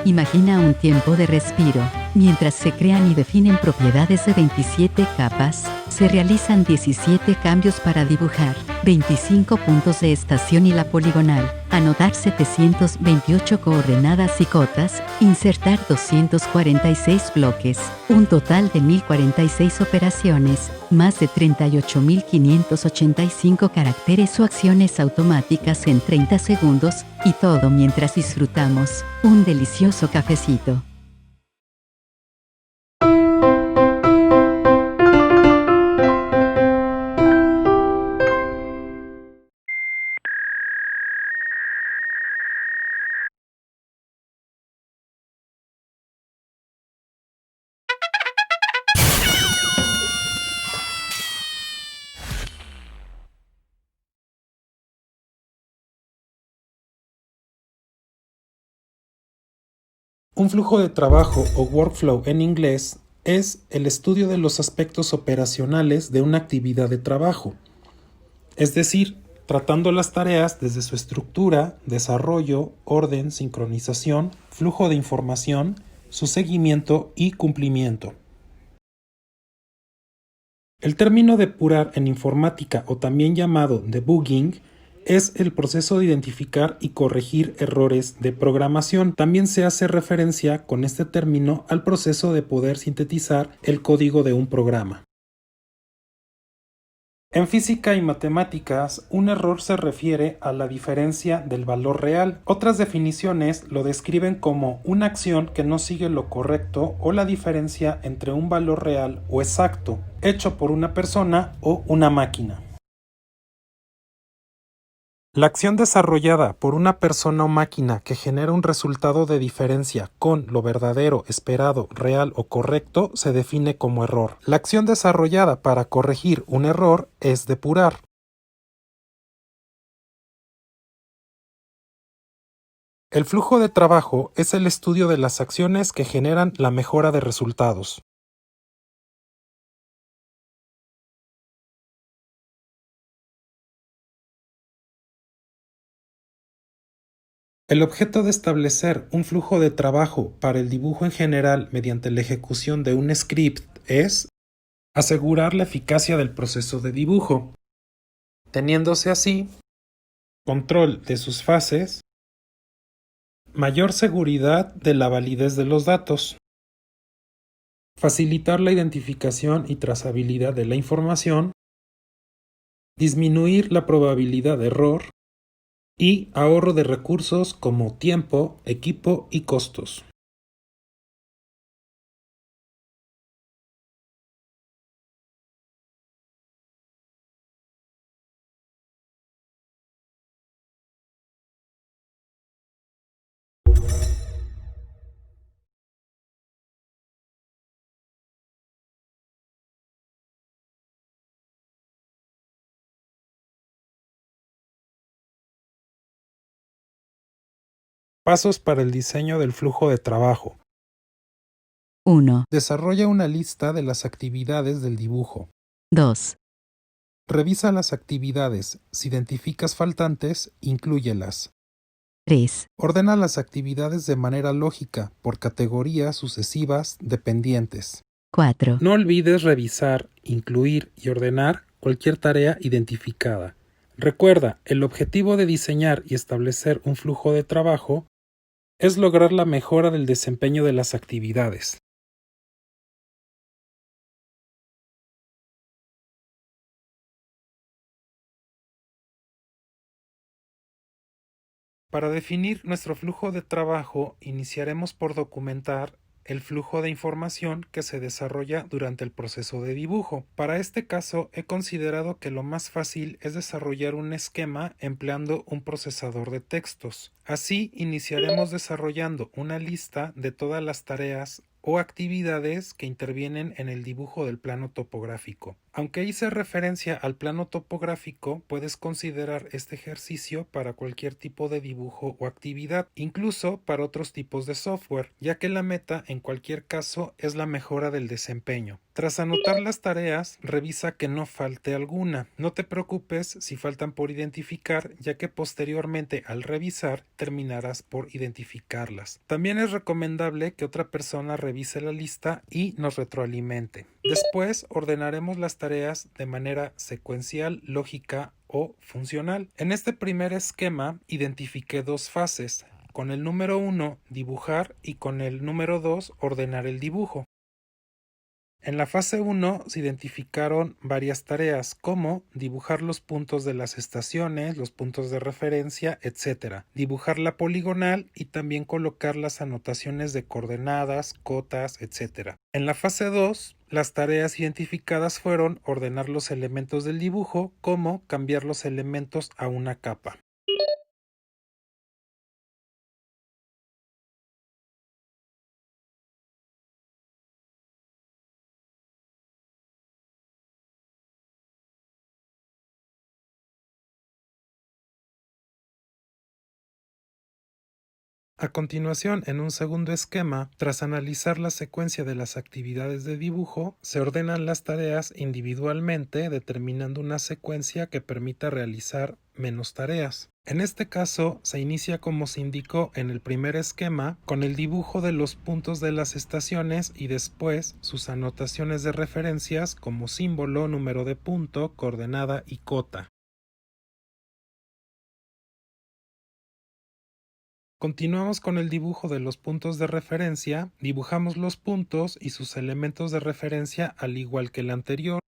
Imagina un tiempo de respiro. Mientras se crean y definen propiedades de 27 capas, se realizan 17 cambios para dibujar 25 puntos de estación y la poligonal, anotar 728 coordenadas y cotas, insertar 246 bloques, un total de 1046 operaciones, más de 38.585 caracteres o acciones automáticas en 30 segundos, y todo mientras disfrutamos un delicioso cafecito. Un flujo de trabajo o workflow en inglés es el estudio de los aspectos operacionales de una actividad de trabajo, es decir, tratando las tareas desde su estructura, desarrollo, orden, sincronización, flujo de información, su seguimiento y cumplimiento. El término depurar en informática, o también llamado debugging, es el proceso de identificar y corregir errores de programación. También se hace referencia con este término al proceso de poder sintetizar el código de un programa. En física y matemáticas, un error se refiere a la diferencia del valor real. Otras definiciones lo describen como una acción que no sigue lo correcto o la diferencia entre un valor real o exacto, hecho por una persona o una máquina. La acción desarrollada por una persona o máquina que genera un resultado de diferencia con lo verdadero, esperado, real o correcto se define como error. La acción desarrollada para corregir un error es depurar. El flujo de trabajo es el estudio de las acciones que generan la mejora de resultados. El objeto de establecer un flujo de trabajo para el dibujo en general mediante la ejecución de un script es asegurar la eficacia del proceso de dibujo, teniéndose así control de sus fases, mayor seguridad de la validez de los datos, facilitar la identificación y trazabilidad de la información, disminuir la probabilidad de error y ahorro de recursos como tiempo, equipo y costos. Pasos para el diseño del flujo de trabajo. 1. Desarrolla una lista de las actividades del dibujo. 2. Revisa las actividades. Si identificas faltantes, inclúyelas. 3. Ordena las actividades de manera lógica, por categorías sucesivas dependientes. 4. No olvides revisar, incluir y ordenar cualquier tarea identificada. Recuerda, el objetivo de diseñar y establecer un flujo de trabajo es lograr la mejora del desempeño de las actividades. Para definir nuestro flujo de trabajo, iniciaremos por documentar el flujo de información que se desarrolla durante el proceso de dibujo. Para este caso, he considerado que lo más fácil es desarrollar un esquema empleando un procesador de textos. Así, iniciaremos desarrollando una lista de todas las tareas o actividades que intervienen en el dibujo del plano topográfico. Aunque hice referencia al plano topográfico, puedes considerar este ejercicio para cualquier tipo de dibujo o actividad, incluso para otros tipos de software, ya que la meta en cualquier caso es la mejora del desempeño. Tras anotar las tareas, revisa que no falte alguna. No te preocupes si faltan por identificar, ya que posteriormente al revisar terminarás por identificarlas. También es recomendable que otra persona revise la lista y nos retroalimente. Después ordenaremos las tareas de manera secuencial, lógica o funcional. En este primer esquema identifiqué dos fases. Con el número 1 dibujar y con el número 2 ordenar el dibujo. En la fase 1 se identificaron varias tareas como dibujar los puntos de las estaciones, los puntos de referencia, etc. Dibujar la poligonal y también colocar las anotaciones de coordenadas, cotas, etc. En la fase 2, las tareas identificadas fueron ordenar los elementos del dibujo como cambiar los elementos a una capa. A continuación, en un segundo esquema, tras analizar la secuencia de las actividades de dibujo, se ordenan las tareas individualmente, determinando una secuencia que permita realizar menos tareas. En este caso, se inicia como se indicó en el primer esquema, con el dibujo de los puntos de las estaciones y después sus anotaciones de referencias como símbolo, número de punto, coordenada y cota. Continuamos con el dibujo de los puntos de referencia, dibujamos los puntos y sus elementos de referencia al igual que el anterior.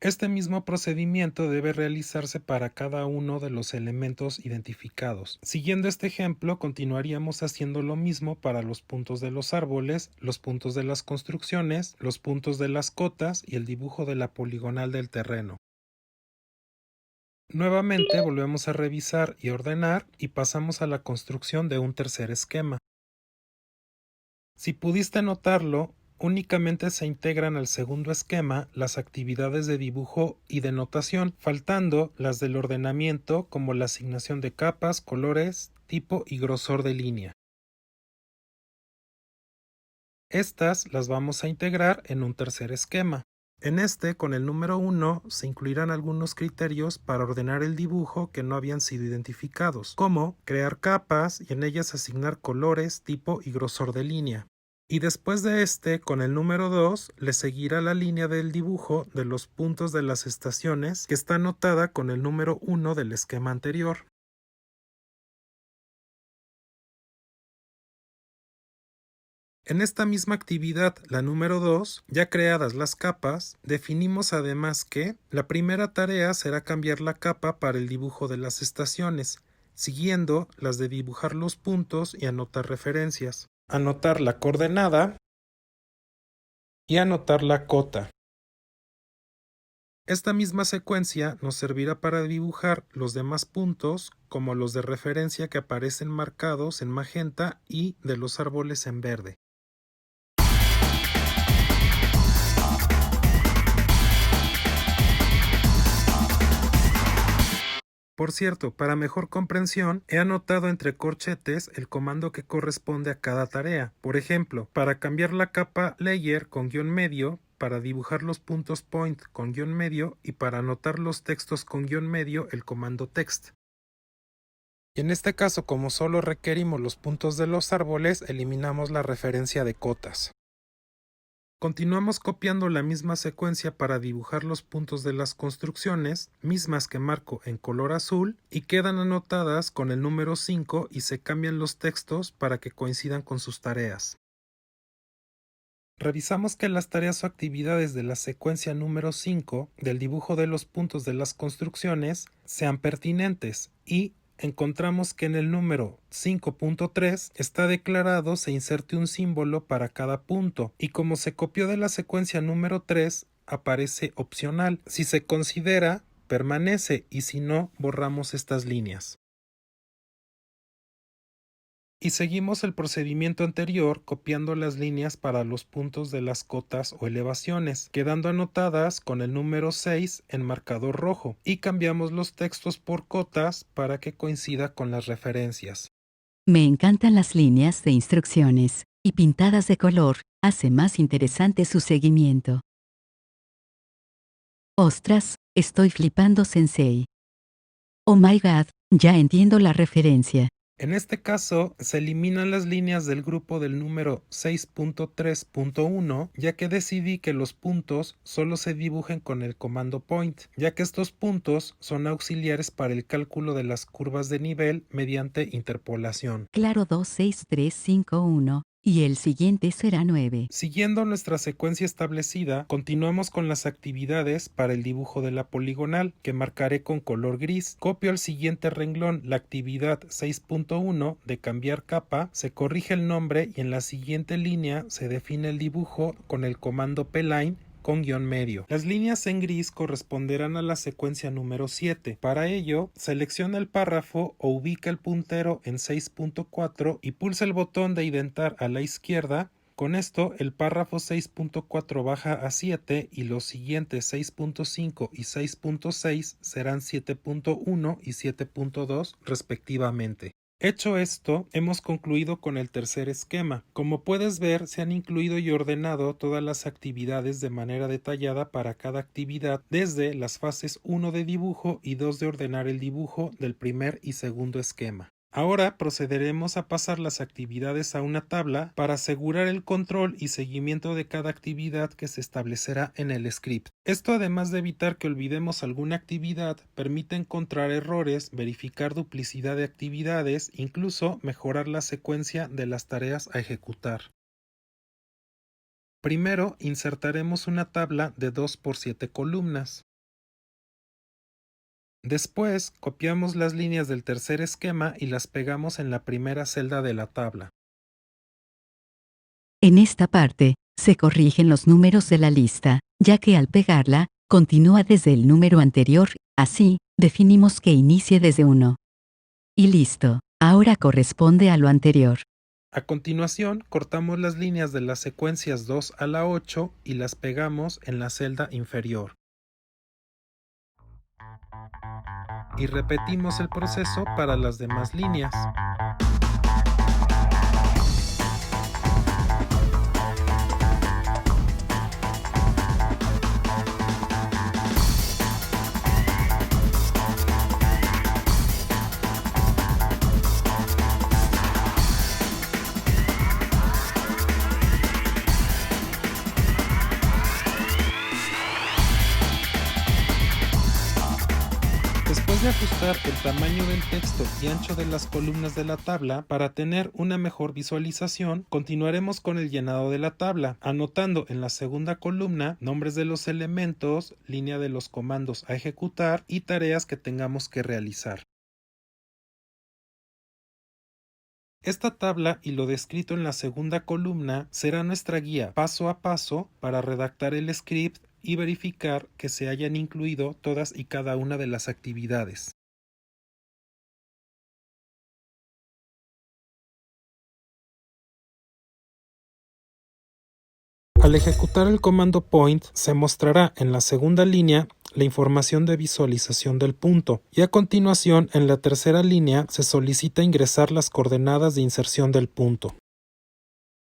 Este mismo procedimiento debe realizarse para cada uno de los elementos identificados. Siguiendo este ejemplo, continuaríamos haciendo lo mismo para los puntos de los árboles, los puntos de las construcciones, los puntos de las cotas y el dibujo de la poligonal del terreno. Nuevamente volvemos a revisar y ordenar y pasamos a la construcción de un tercer esquema. Si pudiste notarlo, únicamente se integran al segundo esquema las actividades de dibujo y de notación, faltando las del ordenamiento como la asignación de capas, colores, tipo y grosor de línea. Estas las vamos a integrar en un tercer esquema. En este, con el número 1, se incluirán algunos criterios para ordenar el dibujo que no habían sido identificados, como crear capas y en ellas asignar colores, tipo y grosor de línea. Y después de este, con el número 2, le seguirá la línea del dibujo de los puntos de las estaciones que está anotada con el número 1 del esquema anterior. En esta misma actividad, la número 2, ya creadas las capas, definimos además que la primera tarea será cambiar la capa para el dibujo de las estaciones, siguiendo las de dibujar los puntos y anotar referencias, anotar la coordenada y anotar la cota. Esta misma secuencia nos servirá para dibujar los demás puntos, como los de referencia que aparecen marcados en magenta y de los árboles en verde. Por cierto, para mejor comprensión, he anotado entre corchetes el comando que corresponde a cada tarea. Por ejemplo, para cambiar la capa layer con guión medio, para dibujar los puntos point con guión medio y para anotar los textos con guión medio el comando text. Y en este caso, como solo requerimos los puntos de los árboles, eliminamos la referencia de cotas. Continuamos copiando la misma secuencia para dibujar los puntos de las construcciones, mismas que marco en color azul, y quedan anotadas con el número 5 y se cambian los textos para que coincidan con sus tareas. Revisamos que las tareas o actividades de la secuencia número 5 del dibujo de los puntos de las construcciones sean pertinentes y encontramos que en el número 5.3 está declarado se inserte un símbolo para cada punto y como se copió de la secuencia número 3 aparece opcional. Si se considera, permanece y si no, borramos estas líneas. y seguimos el procedimiento anterior copiando las líneas para los puntos de las cotas o elevaciones, quedando anotadas con el número 6 en marcador rojo, y cambiamos los textos por cotas para que coincida con las referencias. Me encantan las líneas de instrucciones, y pintadas de color, hace más interesante su seguimiento. Ostras, estoy flipando, Sensei. Oh my god, ya entiendo la referencia. En este caso, se eliminan las líneas del grupo del número 6.3.1, ya que decidí que los puntos solo se dibujen con el comando point, ya que estos puntos son auxiliares para el cálculo de las curvas de nivel mediante interpolación. Claro, 26351, y el siguiente será 9. Siguiendo nuestra secuencia establecida, continuamos con las actividades para el dibujo de la poligonal, que marcaré con color gris. Copio al siguiente renglón la actividad 6.1 de cambiar capa, se corrige el nombre y en la siguiente línea se define el dibujo con el comando pline con guión medio. Las líneas en gris corresponderán a la secuencia número 7. Para ello, selecciona el párrafo o ubica el puntero en 6.4 y pulsa el botón de indentar a la izquierda. Con esto, el párrafo 6.4 baja a 7 y los siguientes 6.5 y 6.6 serán 7.1 y 7.2 respectivamente. Hecho esto, hemos concluido con el tercer esquema. Como puedes ver, se han incluido y ordenado todas las actividades de manera detallada para cada actividad, desde las fases 1 de dibujo y 2 de ordenar el dibujo del primer y segundo esquema. Ahora procederemos a pasar las actividades a una tabla para asegurar el control y seguimiento de cada actividad que se establecerá en el script. Esto, además de evitar que olvidemos alguna actividad, permite encontrar errores, verificar duplicidad de actividades, incluso mejorar la secuencia de las tareas a ejecutar. Primero, insertaremos una tabla de 2 por 7 columnas. Después, copiamos las líneas del tercer esquema y las pegamos en la primera celda de la tabla. En esta parte, se corrigen los números de la lista, ya que al pegarla, continúa desde el número anterior, así, definimos que inicie desde 1. Y listo, ahora corresponde a lo anterior. A continuación, cortamos las líneas de las secuencias 2 a la 8 y las pegamos en la celda inferior. Y repetimos el proceso para las demás líneas. Después de ajustar el tamaño del texto y ancho de las columnas de la tabla para tener una mejor visualización, continuaremos con el llenado de la tabla, anotando en la segunda columna nombres de los elementos, línea de los comandos a ejecutar y tareas que tengamos que realizar. Esta tabla y lo descrito en la segunda columna será nuestra guía paso a paso para redactar el script y verificar que se hayan incluido todas y cada una de las actividades. Al ejecutar el comando point, se mostrará en la segunda línea la información de visualización del punto, y a continuación en la tercera línea se solicita ingresar las coordenadas de inserción del punto.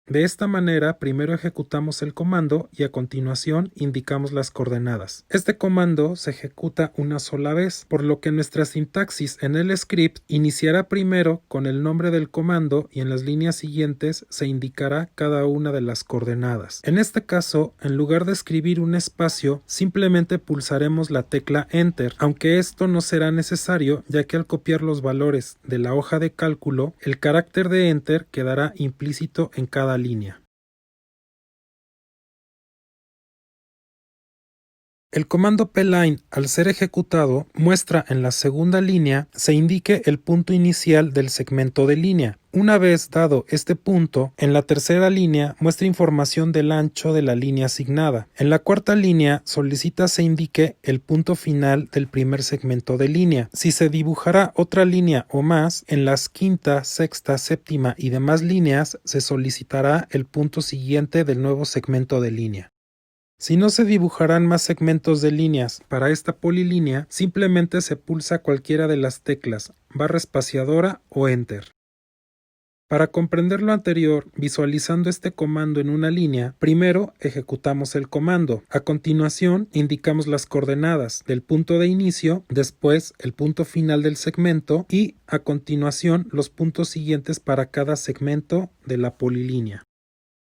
De esta manera, primero ejecutamos el comando y a continuación indicamos las coordenadas. Este comando se ejecuta una sola vez, por lo que nuestra sintaxis en el script iniciará primero con el nombre del comando y en las líneas siguientes se indicará cada una de las coordenadas. En este caso, en lugar de escribir un espacio, simplemente pulsaremos la tecla Enter, aunque esto no será necesario, ya que al copiar los valores de la hoja de cálculo, el carácter de Enter quedará implícito en cada línea. El comando pline, al ser ejecutado, muestra en la segunda línea se indique el punto inicial del segmento de línea. Una vez dado este punto, en la tercera línea muestra información del ancho de la línea asignada. En la cuarta línea solicita se indique el punto final del primer segmento de línea. Si se dibujará otra línea o más, en las quinta, sexta, séptima y demás líneas se solicitará el punto siguiente del nuevo segmento de línea. Si no se dibujarán más segmentos de líneas para esta polilínea, simplemente se pulsa cualquiera de las teclas, barra espaciadora o Enter. Para comprender lo anterior, visualizando este comando en una línea, primero ejecutamos el comando. A continuación, indicamos las coordenadas del punto de inicio, después el punto final del segmento y, a continuación, los puntos siguientes para cada segmento de la polilínea.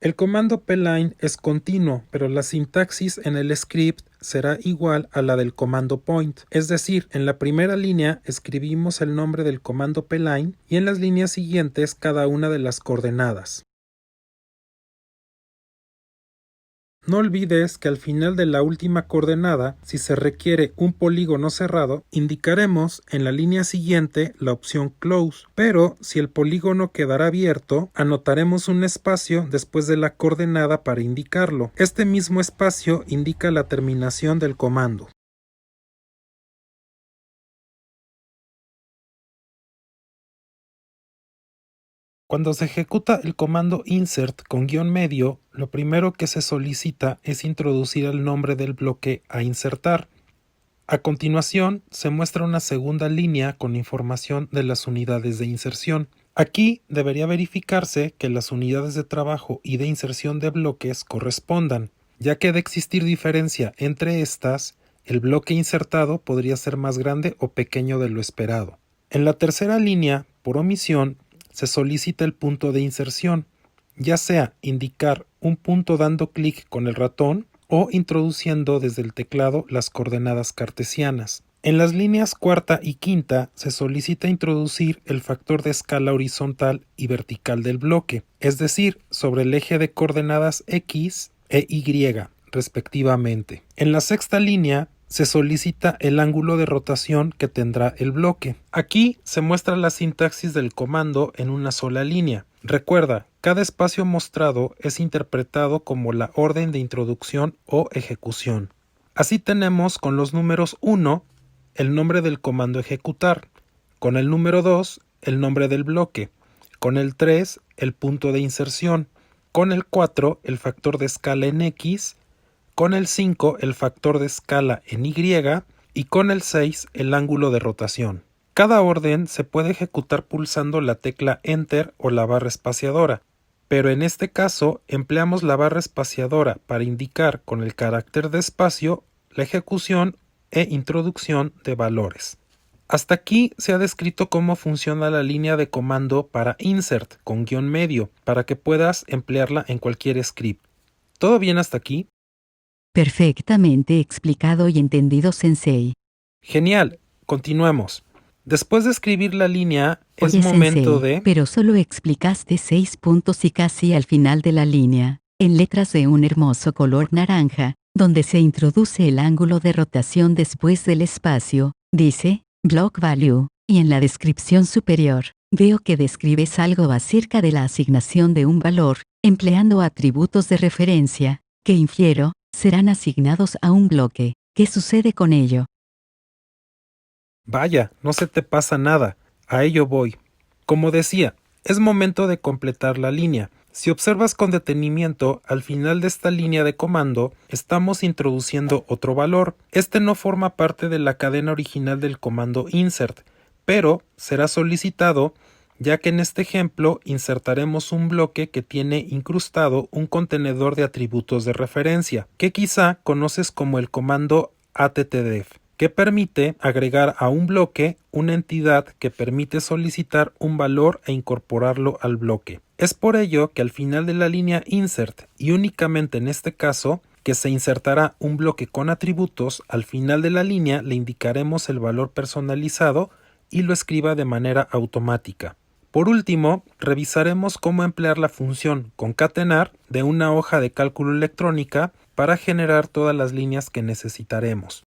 El comando pline es continuo, pero la sintaxis en el script será igual a la del comando point, es decir, en la primera línea escribimos el nombre del comando pline y en las líneas siguientes cada una de las coordenadas. No olvides que al final de la última coordenada, si se requiere un polígono cerrado, indicaremos en la línea siguiente la opción close, pero si el polígono quedará abierto, anotaremos un espacio después de la coordenada para indicarlo. Este mismo espacio indica la terminación del comando. Cuando se ejecuta el comando insert con guión medio, lo primero que se solicita es introducir el nombre del bloque a insertar. A continuación, se muestra una segunda línea con información de las unidades de inserción. Aquí debería verificarse que las unidades de trabajo y de inserción de bloques correspondan, ya que de existir diferencia entre estas, el bloque insertado podría ser más grande o pequeño de lo esperado. En la tercera línea, por omisión, se solicita el punto de inserción, ya sea indicar un punto dando clic con el ratón o introduciendo desde el teclado las coordenadas cartesianas. En las líneas cuarta y quinta se solicita introducir el factor de escala horizontal y vertical del bloque, es decir, sobre el eje de coordenadas X e Y, respectivamente. En la sexta línea se solicita el ángulo de rotación que tendrá el bloque. Aquí se muestra la sintaxis del comando en una sola línea. Recuerda, cada espacio mostrado es interpretado como la orden de introducción o ejecución. Así tenemos con los números 1 el nombre del comando ejecutar, con el número 2 el nombre del bloque, con el 3 el punto de inserción, con el 4 el factor de escala en X, con el 5 el factor de escala en Y y con el 6 el ángulo de rotación. Cada orden se puede ejecutar pulsando la tecla Enter o la barra espaciadora, pero en este caso empleamos la barra espaciadora para indicar con el carácter de espacio la ejecución e introducción de valores. Hasta aquí se ha descrito cómo funciona la línea de comando para insert con guión medio para que puedas emplearla en cualquier script. ¿Todo bien hasta aquí? Perfectamente explicado y entendido, Sensei. Genial, continuemos. Después de escribir la línea, es Oye, momento Sensei, de... pero solo explicaste 6 puntos y casi al final de la línea, en letras de un hermoso color naranja, donde se introduce el ángulo de rotación después del espacio, dice, block value, y en la descripción superior, veo que describes algo acerca de la asignación de un valor, empleando atributos de referencia, que infiero, serán asignados a un bloque. ¿Qué sucede con ello? Vaya, no se te pasa nada. A ello voy. Como decía, es momento de completar la línea. Si observas con detenimiento, al final de esta línea de comando, estamos introduciendo otro valor. Este no forma parte de la cadena original del comando insert, pero será solicitado ya que en este ejemplo insertaremos un bloque que tiene incrustado un contenedor de atributos de referencia, que quizá conoces como el comando attdef, que permite agregar a un bloque una entidad que permite solicitar un valor e incorporarlo al bloque. Es por ello que al final de la línea insert, y únicamente en este caso, que se insertará un bloque con atributos, al final de la línea le indicaremos el valor personalizado y lo escriba de manera automática. Por último, revisaremos cómo emplear la función concatenar de una hoja de cálculo electrónica para generar todas las líneas que necesitaremos.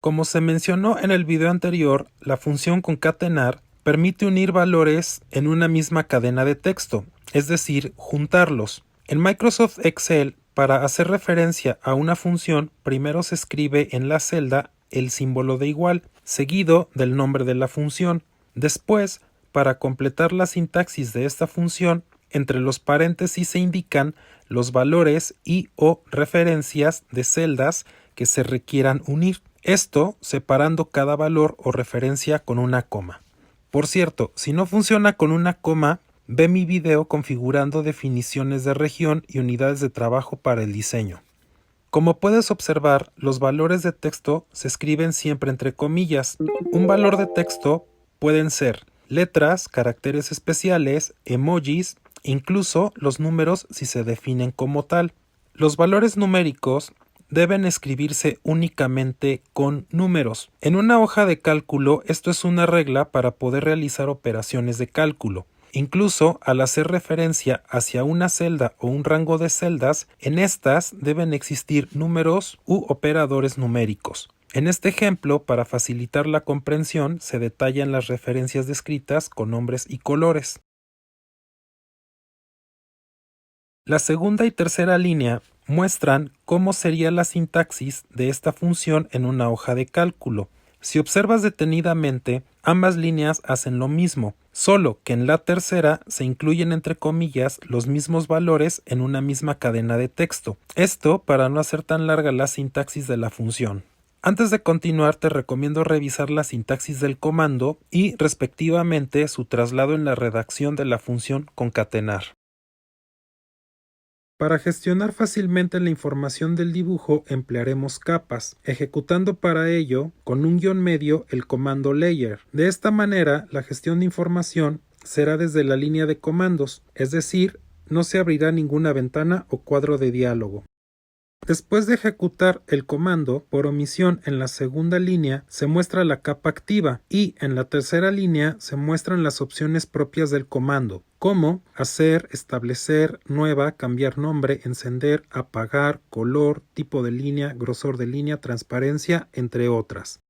Como se mencionó en el video anterior, la función concatenar permite unir valores en una misma cadena de texto, es decir, juntarlos. En Microsoft Excel, para hacer referencia a una función, primero se escribe en la celda el símbolo de igual, seguido del nombre de la función. Después, para completar la sintaxis de esta función, entre los paréntesis se indican los valores y o referencias de celdas que se requieran unir. Esto separando cada valor o referencia con una coma. Por cierto, si no funciona con una coma, ve mi video configurando definiciones de región y unidades de trabajo para el diseño. Como puedes observar, los valores de texto se escriben siempre entre comillas. Un valor de texto pueden ser letras, caracteres especiales, emojis, incluso los números si se definen como tal. Los valores numéricos deben escribirse únicamente con números. En una hoja de cálculo, esto es una regla para poder realizar operaciones de cálculo. Incluso al hacer referencia hacia una celda o un rango de celdas, en estas deben existir números u operadores numéricos. En este ejemplo, para facilitar la comprensión, se detallan las referencias descritas con nombres y colores. La segunda y tercera línea muestran cómo sería la sintaxis de esta función en una hoja de cálculo. Si observas detenidamente, ambas líneas hacen lo mismo, solo que en la tercera se incluyen entre comillas los mismos valores en una misma cadena de texto. Esto para no hacer tan larga la sintaxis de la función. Antes de continuar, te recomiendo revisar la sintaxis del comando y, respectivamente, su traslado en la redacción de la función concatenar. Para gestionar fácilmente la información del dibujo emplearemos capas, ejecutando para ello con un guión medio el comando layer. De esta manera, la gestión de información será desde la línea de comandos, es decir, no se abrirá ninguna ventana o cuadro de diálogo. Después de ejecutar el comando, por omisión en la segunda línea se muestra la capa activa y en la tercera línea se muestran las opciones propias del comando, como hacer, establecer, nueva, cambiar nombre, encender, apagar, color, tipo de línea, grosor de línea, transparencia, entre otras.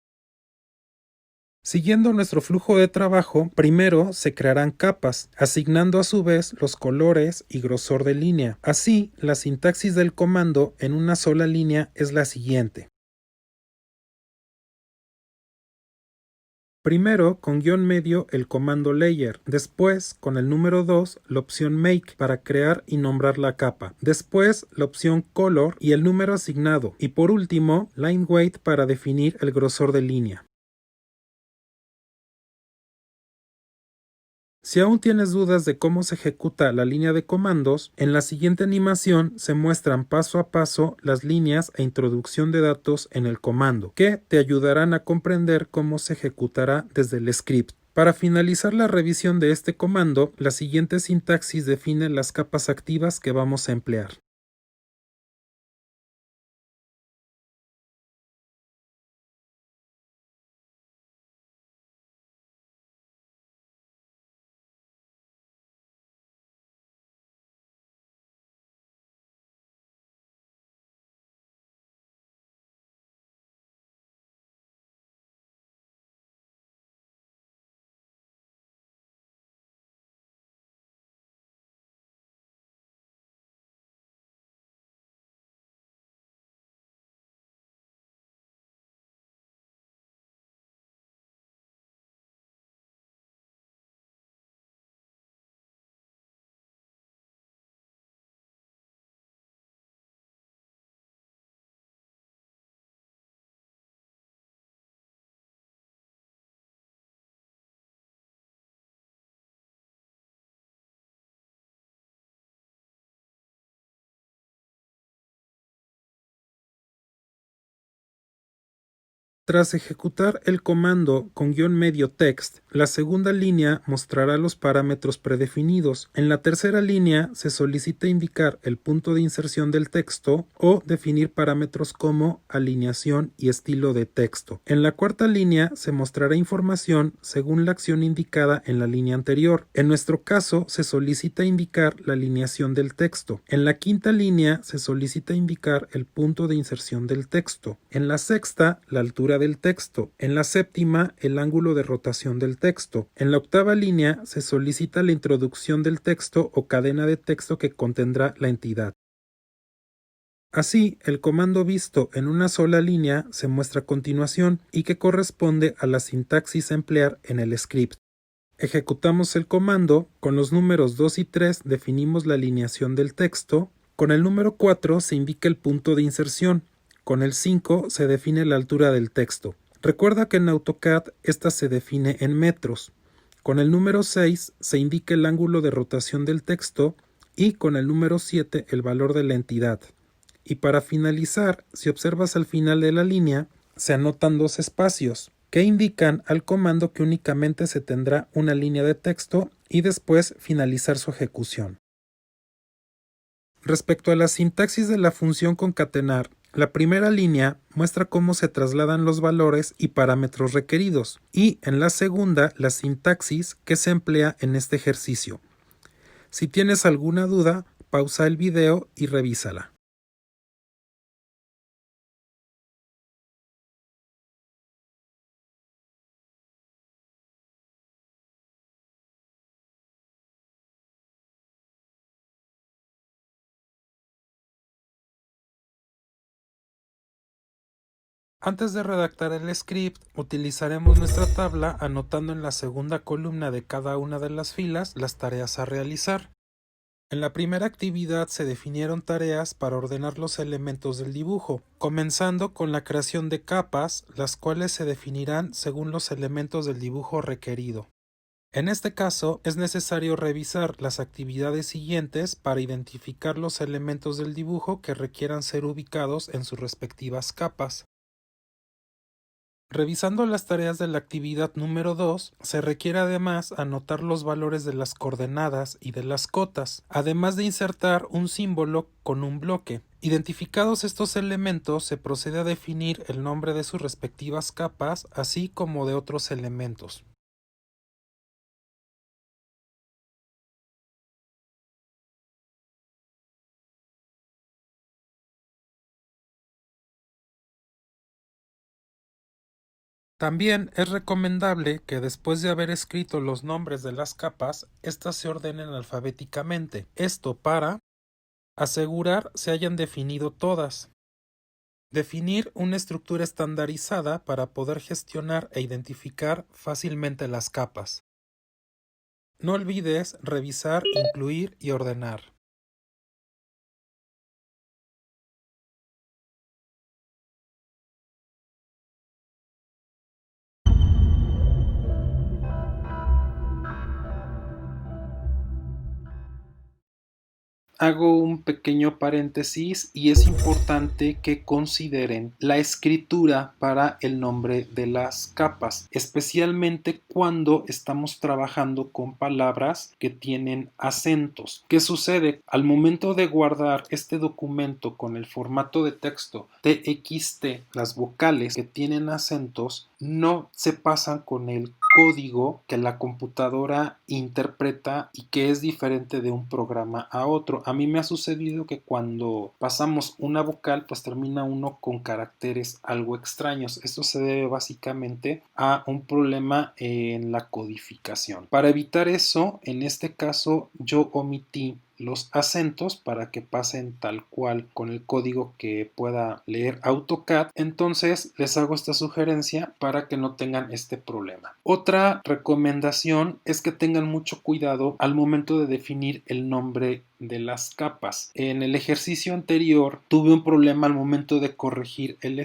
Siguiendo nuestro flujo de trabajo, primero se crearán capas, asignando a su vez los colores y grosor de línea. Así, la sintaxis del comando en una sola línea es la siguiente. Primero, con guión medio, el comando layer. Después, con el número 2, la opción make para crear y nombrar la capa. Después, la opción color y el número asignado. Y por último, line weight para definir el grosor de línea. Si aún tienes dudas de cómo se ejecuta la línea de comandos, en la siguiente animación se muestran paso a paso las líneas e introducción de datos en el comando, que te ayudarán a comprender cómo se ejecutará desde el script. Para finalizar la revisión de este comando, la siguiente sintaxis define las capas activas que vamos a emplear. Tras ejecutar el comando con guión medio text, la segunda línea mostrará los parámetros predefinidos. En la tercera línea se solicita indicar el punto de inserción del texto o definir parámetros como alineación y estilo de texto. En la cuarta línea se mostrará información según la acción indicada en la línea anterior. En nuestro caso se solicita indicar la alineación del texto. En la quinta línea se solicita indicar el punto de inserción del texto. En la sexta, la altura del texto. En la séptima, el ángulo de rotación del texto. En la octava línea se solicita la introducción del texto o cadena de texto que contendrá la entidad. Así, el comando visto en una sola línea se muestra a continuación y que corresponde a la sintaxis a emplear en el script. Ejecutamos el comando, con los números 2 y 3 definimos la alineación del texto, con el número 4 se indica el punto de inserción, con el 5 se define la altura del texto. Recuerda que en AutoCAD esta se define en metros. Con el número 6 se indica el ángulo de rotación del texto y con el número 7 el valor de la entidad. Y para finalizar, si observas al final de la línea, se anotan dos espacios que indican al comando que únicamente se tendrá una línea de texto y después finalizar su ejecución. Respecto a la sintaxis de la función concatenar, la primera línea muestra cómo se trasladan los valores y parámetros requeridos, y en la segunda la sintaxis que se emplea en este ejercicio. Si tienes alguna duda, pausa el video y revísala. Antes de redactar el script, utilizaremos nuestra tabla anotando en la segunda columna de cada una de las filas las tareas a realizar. En la primera actividad se definieron tareas para ordenar los elementos del dibujo, comenzando con la creación de capas, las cuales se definirán según los elementos del dibujo requerido. En este caso, es necesario revisar las actividades siguientes para identificar los elementos del dibujo que requieran ser ubicados en sus respectivas capas. Revisando las tareas de la actividad número 2, se requiere además anotar los valores de las coordenadas y de las cotas, además de insertar un símbolo con un bloque. Identificados estos elementos, se procede a definir el nombre de sus respectivas capas, así como de otros elementos. También es recomendable que después de haber escrito los nombres de las capas, éstas se ordenen alfabéticamente. Esto para asegurar se hayan definido todas. Definir una estructura estandarizada para poder gestionar e identificar fácilmente las capas. No olvides revisar, incluir y ordenar. Hago un pequeño paréntesis y es importante que consideren la escritura para el nombre de las capas, especialmente cuando estamos trabajando con palabras que tienen acentos. ¿Qué sucede? Al momento de guardar este documento con el formato de texto TXT, las vocales que tienen acentos no se pasan con el código que la computadora interpreta y que es diferente de un programa a otro. A mí me ha sucedido que cuando pasamos una vocal, pues termina uno con caracteres algo extraños. Esto se debe básicamente a un problema en la codificación. Para evitar eso, en este caso yo omití los acentos para que pasen tal cual con el código que pueda leer AutoCAD. Entonces les hago esta sugerencia para que no tengan este problema. Otra recomendación es que tengan mucho cuidado al momento de definir el nombre de las capas. En el ejercicio anterior tuve un problema al momento de correr el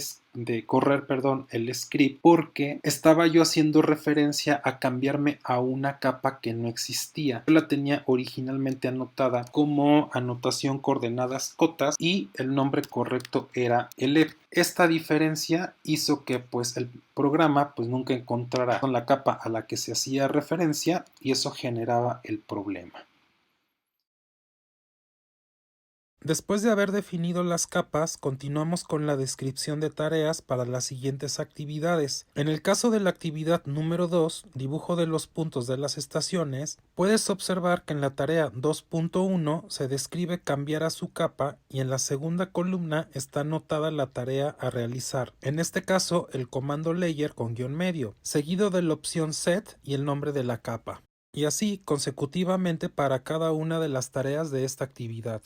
script, porque estaba yo haciendo referencia a cambiarme a una capa que no existía. Yo la tenía originalmente anotada como anotación coordenadas cotas y el nombre correcto era elef. Esta diferencia hizo que pues el programa pues nunca encontrara con la capa a la que se hacía referencia y eso generaba el problema. Después de haber definido las capas, continuamos con la descripción de tareas para las siguientes actividades. En el caso de la actividad número 2, dibujo de los puntos de las estaciones, puedes observar que en la tarea 2.1 se describe cambiar a su capa y en la segunda columna está anotada la tarea a realizar. En este caso, el comando layer con guión medio, seguido de la opción set y el nombre de la capa. Y así consecutivamente para cada una de las tareas de esta actividad.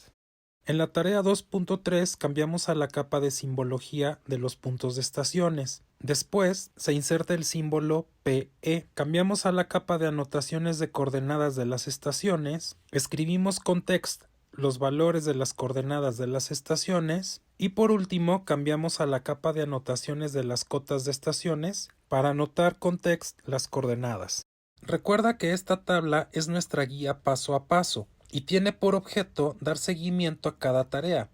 En la tarea 2.3 cambiamos a la capa de simbología de los puntos de estaciones. Después se inserta el símbolo PE. Cambiamos a la capa de anotaciones de coordenadas de las estaciones. Escribimos con text los valores de las coordenadas de las estaciones. Y por último cambiamos a la capa de anotaciones de las cotas de estaciones para anotar con text las coordenadas. Recuerda que esta tabla es nuestra guía paso a paso y tiene por objeto dar seguimiento a cada tarea.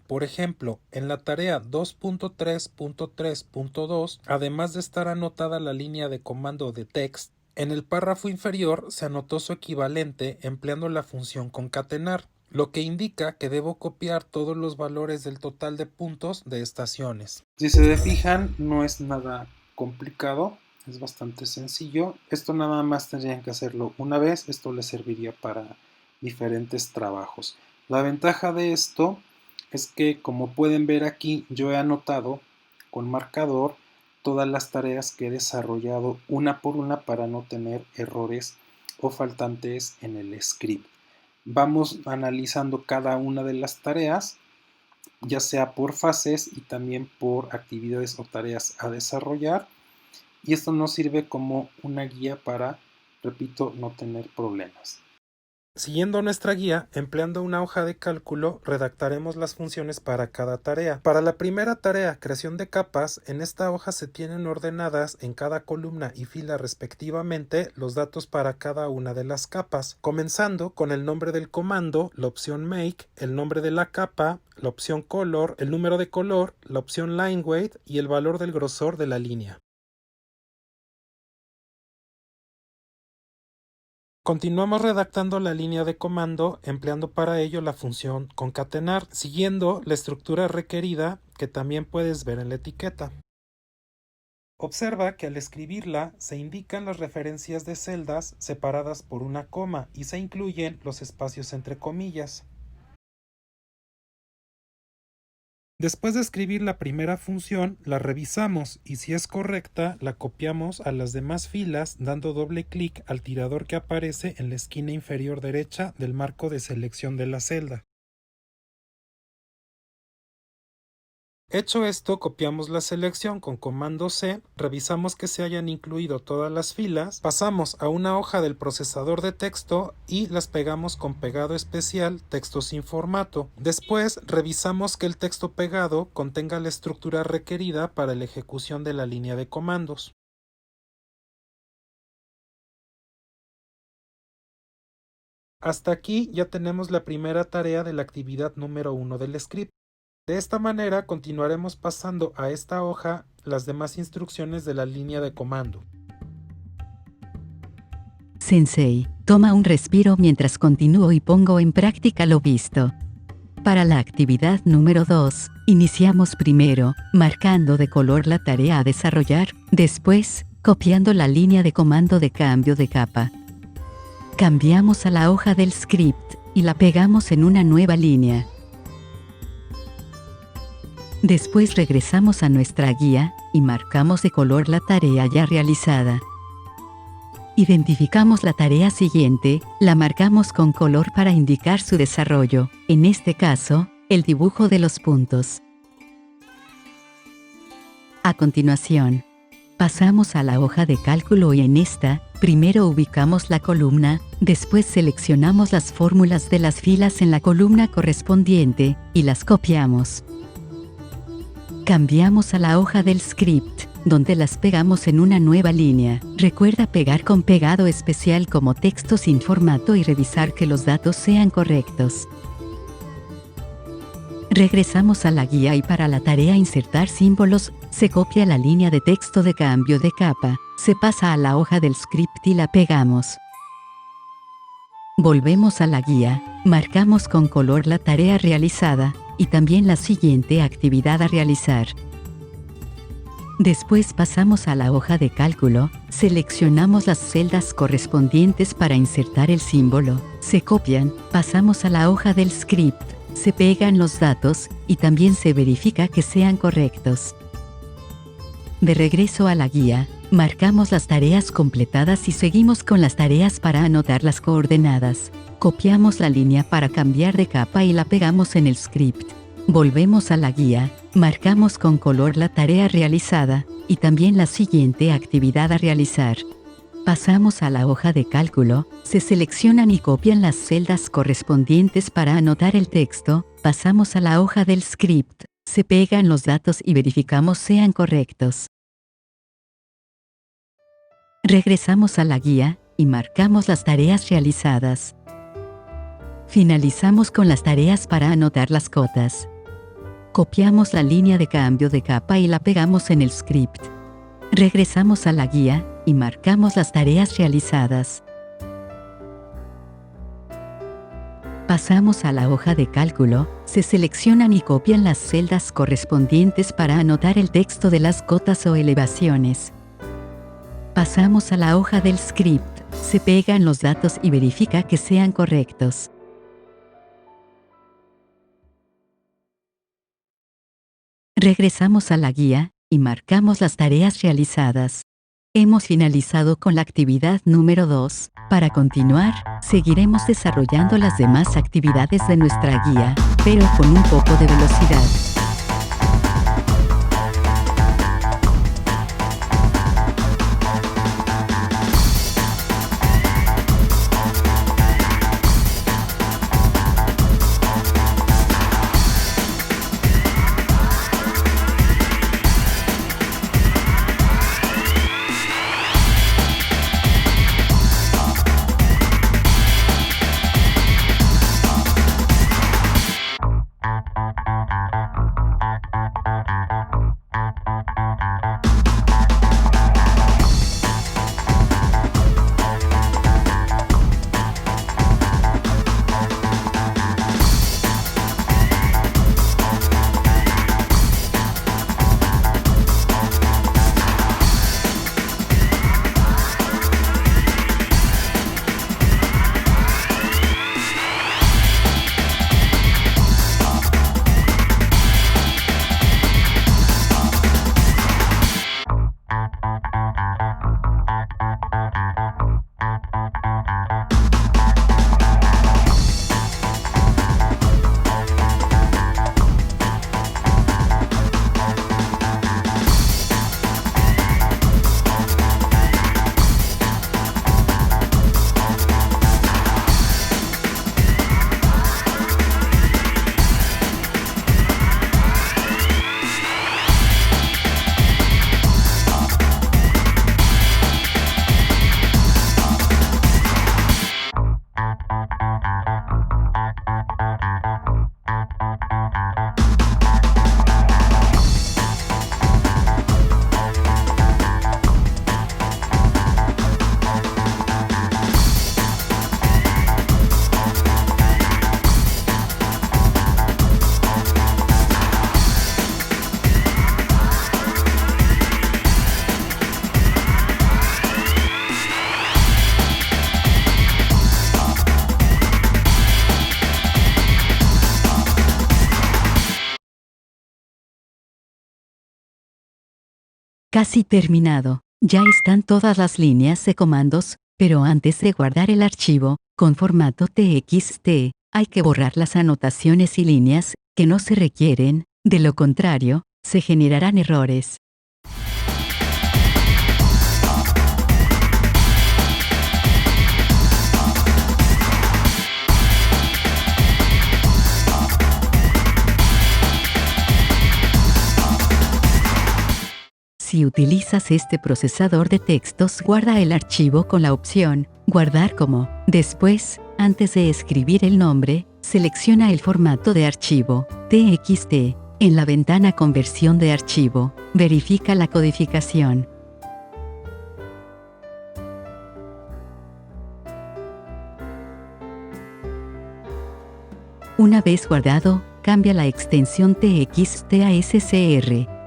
Por ejemplo, en la tarea 2.3.3.2, además de estar anotada la línea de comando de text, en el párrafo inferior se anotó su equivalente empleando la función concatenar, lo que indica que debo copiar todos los valores del total de puntos de estaciones. Si se fijan, no es nada complicado, es bastante sencillo. Esto nada más tendrían que hacerlo una vez, esto les serviría para diferentes trabajos. La ventaja de esto es que, como pueden ver aquí, yo he anotado con marcador todas las tareas que he desarrollado una por una para no tener errores o faltantes en el script. Vamos analizando cada una de las tareas, ya sea por fases y también por actividades o tareas a desarrollar, y esto nos sirve como una guía para, repito, no tener problemas. Siguiendo nuestra guía, empleando una hoja de cálculo, redactaremos las funciones para cada tarea. Para la primera tarea, creación de capas, en esta hoja se tienen ordenadas en cada columna y fila respectivamente los datos para cada una de las capas, comenzando con el nombre del comando, la opción make, el nombre de la capa, la opción color, el número de color, la opción line weight y el valor del grosor de la línea. Continuamos redactando la línea de comando empleando para ello la función concatenar, siguiendo la estructura requerida que también puedes ver en la etiqueta. Observa que al escribirla se indican las referencias de celdas separadas por una coma y se incluyen los espacios entre comillas. Después de escribir la primera función, la revisamos y si es correcta, la copiamos a las demás filas dando doble clic al tirador que aparece en la esquina inferior derecha del marco de selección de la celda. Hecho esto, copiamos la selección con comando C, revisamos que se hayan incluido todas las filas, pasamos a una hoja del procesador de texto y las pegamos con pegado especial texto sin formato. Después, revisamos que el texto pegado contenga la estructura requerida para la ejecución de la línea de comandos. Hasta aquí ya tenemos la primera tarea de la actividad número 1 del script. De esta manera continuaremos pasando a esta hoja las demás instrucciones de la línea de comando. Sensei, toma un respiro mientras continúo y pongo en práctica lo visto. Para la actividad número 2, iniciamos primero, marcando de color la tarea a desarrollar, después, copiando la línea de comando de cambio de capa. Cambiamos a la hoja del script y la pegamos en una nueva línea. Después regresamos a nuestra guía y marcamos de color la tarea ya realizada. Identificamos la tarea siguiente, la marcamos con color para indicar su desarrollo, en este caso, el dibujo de los puntos. A continuación, pasamos a la hoja de cálculo y en esta, Primero ubicamos la columna, después seleccionamos las fórmulas de las filas en la columna correspondiente y las copiamos. Cambiamos a la hoja del script, donde las pegamos en una nueva línea. Recuerda pegar con pegado especial como texto sin formato y revisar que los datos sean correctos. Regresamos a la guía y para la tarea insertar símbolos, se copia la línea de texto de cambio de capa, se pasa a la hoja del script y la pegamos. Volvemos a la guía, marcamos con color la tarea realizada y también la siguiente actividad a realizar. Después pasamos a la hoja de cálculo, seleccionamos las celdas correspondientes para insertar el símbolo, se copian, pasamos a la hoja del script, se pegan los datos y también se verifica que sean correctos. De regreso a la guía, marcamos las tareas completadas y seguimos con las tareas para anotar las coordenadas. Copiamos la línea para cambiar de capa y la pegamos en el script. Volvemos a la guía, marcamos con color la tarea realizada y también la siguiente actividad a realizar. Pasamos a la hoja de cálculo, se seleccionan y copian las celdas correspondientes para anotar el texto, pasamos a la hoja del script, se pegan los datos y verificamos sean correctos. Regresamos a la guía y marcamos las tareas realizadas. Finalizamos con las tareas para anotar las cotas. Copiamos la línea de cambio de capa y la pegamos en el script. Regresamos a la guía y marcamos las tareas realizadas. Pasamos a la hoja de cálculo, se seleccionan y copian las celdas correspondientes para anotar el texto de las cotas o elevaciones. Pasamos a la hoja del script, se pegan los datos y verifica que sean correctos. Regresamos a la guía y marcamos las tareas realizadas. Hemos finalizado con la actividad número 2. Para continuar, seguiremos desarrollando las demás actividades de nuestra guía, pero con un poco de velocidad. Casi terminado. Ya están todas las líneas de comandos, pero antes de guardar el archivo, con formato TXT, hay que borrar las anotaciones y líneas que no se requieren, de lo contrario, se generarán errores. Si utilizas este procesador de textos, guarda el archivo con la opción Guardar como. Después, antes de escribir el nombre, selecciona el formato de archivo, TXT. En la ventana Conversión de archivo, verifica la codificación. Una vez guardado, cambia la extensión TXT a SCR.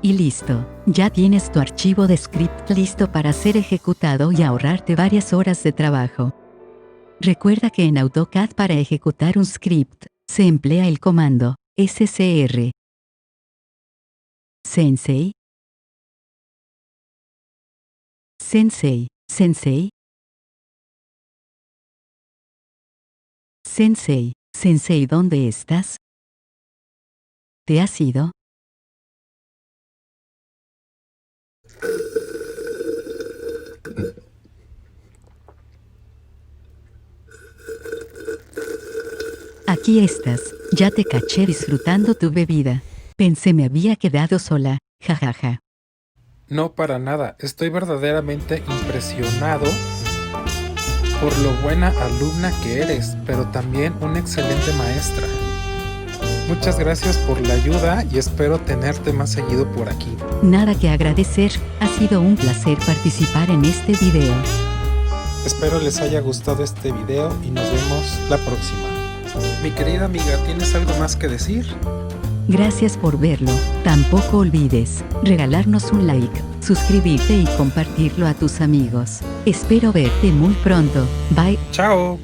Y listo, ya tienes tu archivo de script listo para ser ejecutado y ahorrarte varias horas de trabajo. Recuerda que en AutoCAD para ejecutar un script, se emplea el comando SCR. Sensei. Sensei. Sensei. Sensei. Sensei, ¿dónde estás? ¿Te has ido? Aquí estás, ya te caché disfrutando tu bebida. Pensé me había quedado sola, jajaja. No, para nada. Estoy verdaderamente impresionado por lo buena alumna que eres, pero también una excelente maestra. Muchas gracias por la ayuda y espero tenerte más seguido por aquí. Nada que agradecer, ha sido un placer participar en este video. Espero les haya gustado este video y nos vemos la próxima. Mi querida amiga, ¿tienes algo más que decir? Gracias por verlo. Tampoco olvides regalarnos un like, suscribirte y compartirlo a tus amigos. Espero verte muy pronto. Bye. Chao.